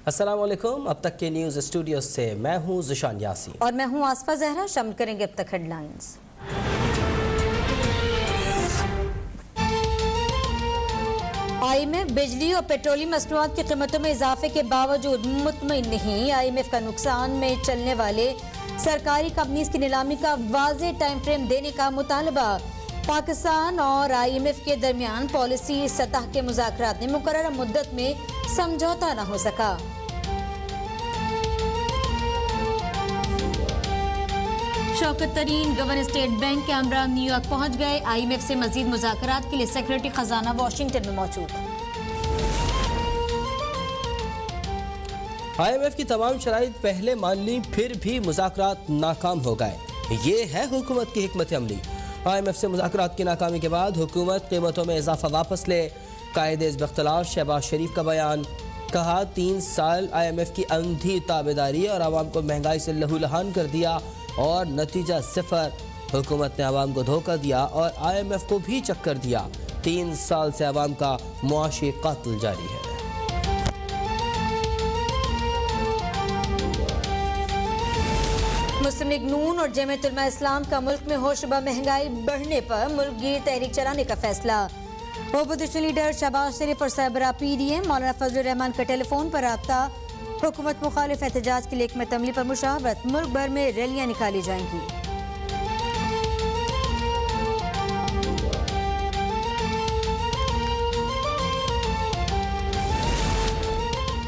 अस्सलाम वालेकुम। अब तक के न्यूज़ स्टूडियो से मैं हूं ज़िशान यासी और मैं हूं आसफा जहरा। शामिल करेंगे अब तक हेडलाइंस। IMF बिजली और पेट्रोलियम मसनूआत की कीमतों में इजाफे के बावजूद मुतमईन नहीं। IMF का नुकसान में चलने वाले सरकारी कंपनीज की नीलामी का वाज़ेह टाइम फ्रेम देने का मुतालबा। पाकिस्तान और IMF के दरमियान पॉलिसी सतह के मुज़ाकरात में मुकर्रर मुद्दत में समझौता न हो सका। शौकत तरीन गवर्नर स्टेट बैंक के अमरान न्यूयॉर्क पहुंच गए। IMF से मजीद मुज़ाकरात के लिए सेक्रेटरी खजाना वाशिंगटन में मौजूद। IMF की तमाम शराइत पहले मान ली, फिर भी मुज़ाकरात नाकाम हो गए। ये है हुकूमत की हिकमत अमली। IMF से मुज़ाकरात की नाकामी के बाद हुकूमत कीमतों में इजाफा वापस ले। कायदे इस इख्तिलाफ शहबाज शरीफ का बयान। कहा 3 साल IMF की अंधी ताबेदारी और आवाम को महंगाई से लहूलुहान कर दिया और नतीजा सिफर। हुकूमत ने आवाम को धोखा दिया और IMF को भी चक्कर दिया। 3 साल से आवाम का मुआशी कत्ल जारी है। मुस्लिम लीग नून और जमीयत उलमा इस्लाम का मुल्क में होशरुबा महंगाई बढ़ने पर मुल्कगीर तहरीक चलाने का फैसला। अपोजिशन लीडर शहबाज शरीफ और सरबराह PDM मौलाना फजलुर रहमान का टेलीफोन पर राब्ता। हुकूमत मुखालिफ एहतजाज के लिए हिकमत अमली पर मुशावरत। मुल्क भर में रैलियां निकाली जाएंगी।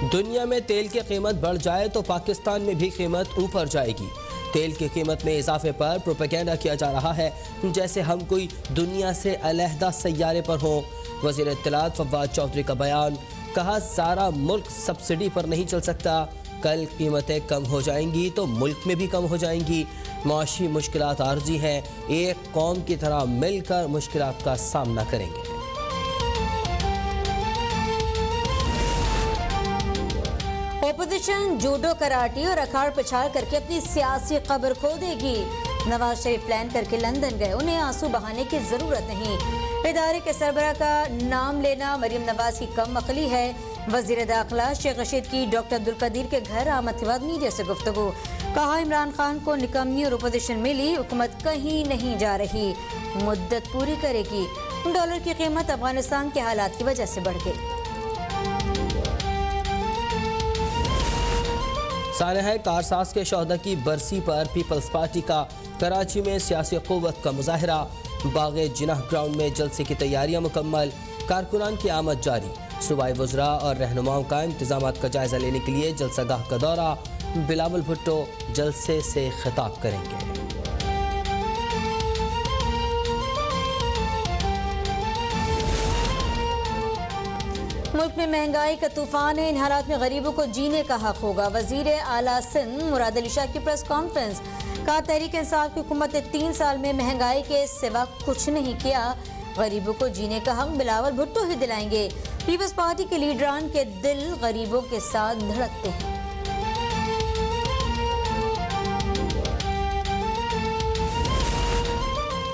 दुनिया में तेल की कीमत बढ़ जाए तो पाकिस्तान में भी कीमत ऊपर जाएगी। तेल की कीमत में इजाफे पर प्रोपेगेंडा किया जा रहा है जैसे हम कोई दुनिया से अलहदा सैयारे पर हों। वज़ीर इत्तलात फवाद चौधरी का बयान। कहा सारा मुल्क सब्सिडी पर नहीं चल सकता। कल कीमतें कम हो जाएंगी तो मुल्क में भी कम हो जाएंगी। माशी मुश्किलात आर्जी हैं, एक कौम की तरह मिलकर मुश्किलात का सामना करेंगे। ओपोजिशन जूडो कराटे और अखाड़ पिछाड़ करके अपनी सियासी कब्र खो देगी। नवाज शरीफ प्लान करके लंदन गए, उन्हें आंसू बहाने की जरूरत नहीं। इदारे के सरबराह का नाम लेना मरीम नवाज की कम अकली है। वजीर दाखिला शेख रशीद की डॉक्टर अब्दुल कदीर के घर आमद के बाद मीडिया से गुफ्तगू। कहा इमरान खान को निकम्मी और ओपोजिशन मिली, हुकूमत कहीं नहीं जा रही, मुद्दत पूरी करेगी। डॉलर की कीमत अफगानिस्तान के हालात की वजह से बढ़ गई। सानहा कारसाज के शोहदा की बरसी पर पीपल्स पार्टी का कराची में सियासी क़ुव्वत का मुजाहरा। बाग़े जिनाह ग्राउंड में जलसे की तैयारियां मुकम्मल। कारकुनान की आमद जारी। सूबाई वज़रा और रहनुमाओं का इंतजामात का जायजा लेने के लिए जलसागाह का दौरा। बिलावल भुट्टो जलसे से खिताब करेंगे। मुल्क में महंगाई का तूफान है, इन हालात में गरीबों को जीने का हक होगा। वजीर आला सिंध मुराद अली शाह की प्रेस कॉन्फ्रेंस। कहा तहरीक इंसाफ की हुकूमत ने 3 साल में महंगाई के सिवा कुछ नहीं किया। गरीबों को जीने का हक बिलावल भुट्टो ही दिलाएंगे। पीपल्स पार्टी के लीडरान के दिल गरीबों के साथ धड़कते हैं।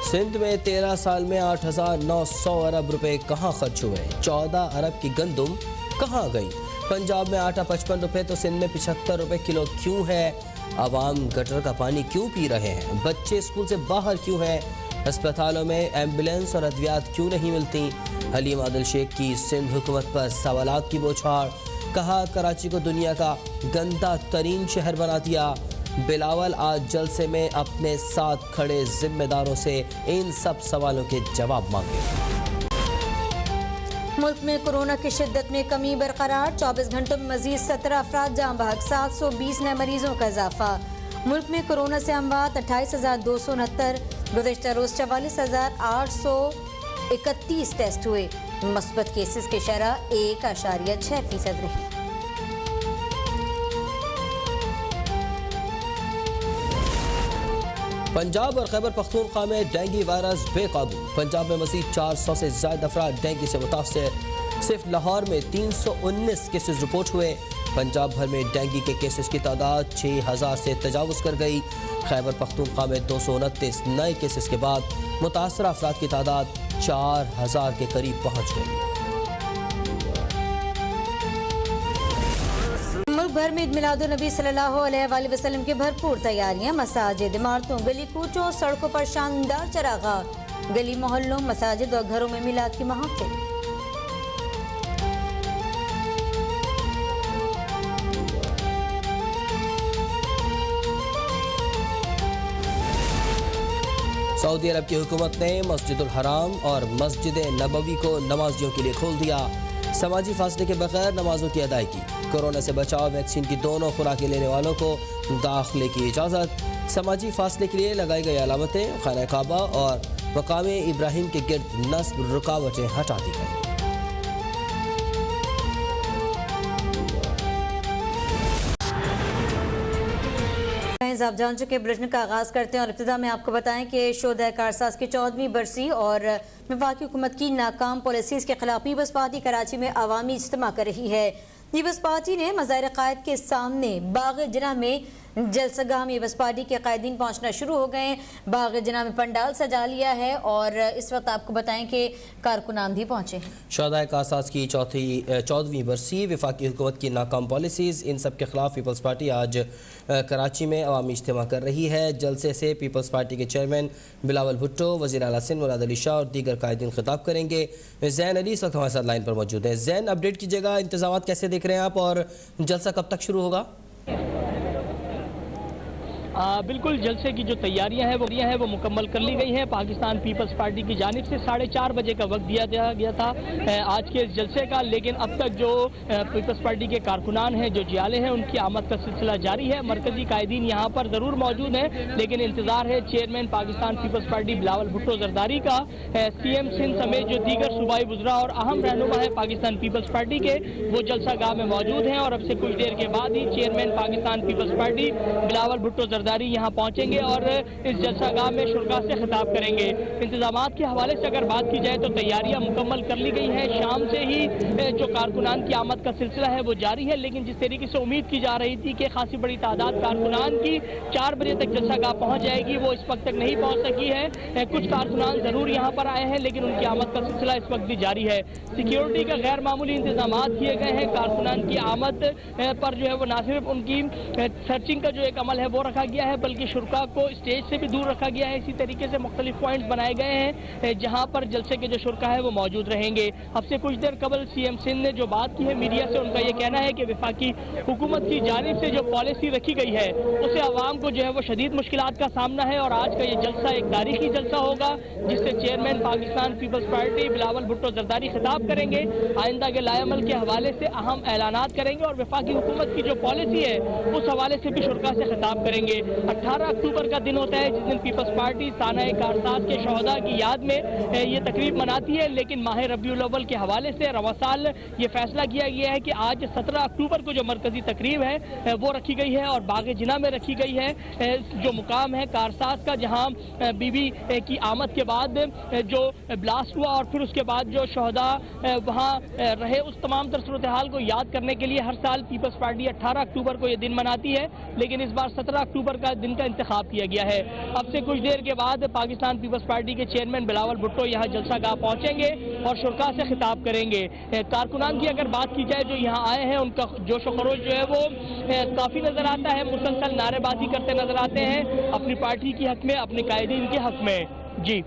सिंध में 13 साल में 8,900 अरब रुपए कहाँ खर्च हुए? 14 अरब की गंदुम कहाँ गई? पंजाब में आटा 55 रुपए तो सिंध में 75 रुपए किलो क्यों है? आवाम गटर का पानी क्यों पी रहे हैं? बच्चे स्कूल से बाहर क्यों हैं? अस्पतालों में एम्बुलेंस और अद्वियात क्यों नहीं मिलती? हलीम आदिल शेख की सिंध हुकूमत पर सवालात की बौछार। कहा कराची को दुनिया का गंदा तरीन शहर बना दिया। बिलावल आज जलसे में अपने साथ खड़े जिम्मेदारों से इन सब सवालों के जवाब मांगे। मुल्क में कोरोना की शिद्दत में कमी बरकरार। 24 घंटों में मजीद 17 अफराद जाँ बहक। 720 नए मरीजों का इजाफा। मुल्क में कोरोना से अमवात 28,269। गुज़श्ता रोज 44,831 टेस्ट हुए। मस्बत केसेस की शरह 1.6% रही। पंजाब और खैबर पख्तूनख्वा में डेंगू वायरस बेकाबू। पंजाब में मज़ीद 400 से ज़्यादा अफराद डेंगू से मुतासर। सिर्फ लाहौर में 319 केसेस रिपोर्ट हुए। पंजाब भर में डेंगू के केसेस की तादाद 6,000 से तजावुज़ कर गई। खैबर पख्तूनख्वा में 229 नए केसेस के बाद मुतासरा अफराद की तादाद 4,000 के करीब पहुँच गई। मुल्क भर में ईद मिलादुन्नबी सल्लल्लाहु अलैहि वसल्लम की भरपूर तैयारियां। मसाजिद, इमारतों, गली कूचों, सड़कों पर शानदार चरागा, गली मोहल्लों, मसाजिद और घरों में मिलाद की महफिल। सऊदी अरब की हुकूमत ने मस्जिदुल हराम और मस्जिद नबवी को नमाजियों के लिए खोल दिया। समाजी फासले के बगैर नमाजों की अदायगी। कोरोना से बचाव वैक्सीन की दोनों खुराकें लेने वालों को दाखिले की इजाज़त। समाजी फासले के लिए लगाई गई अलामतें, खाना काबा और मकाम इब्राहिम के गिर्द नस्ब रुकावटें हटा दी गई। आप जान चुके बुलेटिन का आगाज करते हैं और इब्तिदा में आपको बताएं कि शोधा कारसाज की 14वीं बरसी और वफाकी हुकूमत की नाकाम पॉलिसीज के खिलाफ पीपल्स पार्टी कराची में अवामी इज्तिमा कर रही है। पीपल्स पार्टी ने मज़ाहिर क़ायद के सामने बाग़ जिना में जलसगाह में पीपल्स पार्टी के कायदीन पहुंचना शुरू हो गए। बाग़ जिना में पंडाल सजा लिया है और इस वक्त आपको बताएं कि कारकुनान भी पहुंचे हैं। शोधाए कारसाज की 14वीं बरसी, वफाकी हुकूमत की नाकाम पॉलिसीज़, इन सब के खिलाफ पीपल्स पार्टी आज कराची में अवामी इज्तिमा कर रही है। जलसे से पीपल्स पार्टी के चेयरमैन बिलावल भुट्टो, वज़ीर आला सिंध मुराद अली शाह और दीगर कायदीन खिताब करेंगे। ज़ैन अली इस वक्त हमारे साथ लाइन पर मौजूद है। ज़ैन, अपडेट कीजिएगा, इंतज़ाम कैसे देख रहे हैं आप और जलसा कब तक शुरू होगा? बिल्कुल, जलसे की जो तैयारियां हैं वो मुकम्मल कर ली गई हैं। पाकिस्तान पीपल्स पार्टी की जानिब से 4:30 बजे का वक्त दिया गया था आज के इस जलसे का, लेकिन अब तक जो पीपल्स पार्टी के कारकुनान हैं, जो जियाले हैं, उनकी आमद का सिलसिला जारी है। मरकजी कायदीन यहाँ पर ज़रूर मौजूद हैं, लेकिन इंतजार है चेयरमैन पाकिस्तान पीपल्स पार्टी बिलावल भुट्टो जरदारी का। CM सिंध समेत जो दीगर सूबाई वुज़रा और अहम रहनुमा है पाकिस्तान पीपल्स पार्टी के, वो जलसा गाह में मौजूद हैं और अब से कुछ देर के बाद ही चेयरमैन पाकिस्तान पीपल्स पार्टी बिलावल भुट्टो जरदारी यहाँ पहुंचेंगे और इस जलसागाह में शुरका से खिताब करेंगे। इंतजामात के हवाले से अगर बात की जाए तो तैयारियां मुकम्मल कर ली गई हैं। शाम से ही जो कारकुनान की आमद का सिलसिला है वो जारी है, लेकिन जिस तरीके से उम्मीद की जा रही थी कि खासी बड़ी तादाद कारकुनान की 4 बजे तक जलसागाह पहुंच जाएगी, वो इस वक्त तक नहीं पहुंच सकी है। कुछ कारकुनान जरूर यहाँ पर आए हैं, लेकिन उनकी आमद का सिलसिला इस वक्त भी जारी है। सिक्योरिटी का गैर मामूली इंतजाम किए गए हैं। कारकुनान की आमद पर जो है वो न सिर्फ उनकी सर्चिंग का जो एक अमल है वो रखा गया है, बल्कि शुरका को स्टेज से भी दूर रखा गया है। इसी तरीके से मुख्तलिफ पॉइंट्स बनाए गए हैं जहां पर जलसे के जो शुरका है वो मौजूद रहेंगे। अब से कुछ देर कबल CM सिंध ने जो बात की है मीडिया से, उनका ये कहना है कि वफाकी हुकूमत की जानिब से जो पॉलिसी रखी गई है उससे आवाम को जो है वो शदीद मुश्किलात का सामना है और आज का ये जलसा एक तारीखी जलसा होगा जिससे चेयरमैन पाकिस्तान पीपल्स पार्टी बिलावल भुट्टो जरदारी खिताब करेंगे, आइंदा के लाएमल के हवाले से अहम ऐलानात करेंगे और वफाकी हुकूमत की जो पॉलिसी है उस हवाले से भी शुरका से खिताब करेंगे। 18 अक्टूबर का दिन होता है जिस दिन पीपल्स पार्टी साना कारसाज के शहदा की याद में ये तकरीब मनाती है, लेकिन माह रबीउल अव्वल के हवाले से रवा साल ये फैसला किया गया है कि आज 17 अक्टूबर को जो मरकजी तकरीब है वो रखी गई है और बाग जिना में रखी गई है, जो मुकाम है कारसाज का, जहां बीबी की आमद के बाद जो ब्लास्ट हुआ और फिर उसके बाद जो शहदा वहां रहे, उस तमाम तर सूरत हाल को याद करने के लिए हर साल पीपल्स पार्टी 18 अक्टूबर को ये दिन मनाती है, लेकिन इस बार 17 अक्टूबर का दिन का इंतखाब किया गया है। अब से कुछ देर के बाद पाकिस्तान पीपल्स पार्टी के चेयरमैन बिलावल भुट्टो यहाँ जलसागाह पहुंचेंगे और शुरका से खिताब करेंगे। कारकुनान की अगर बात की जाए जो यहाँ आए हैं, उनका जोश व खरोश जो है वो काफी नजर आता है। मुसलसल नारेबाजी करते नजर आते हैं अपनी पार्टी के हक में, अपने कायदीन के हक में। जी।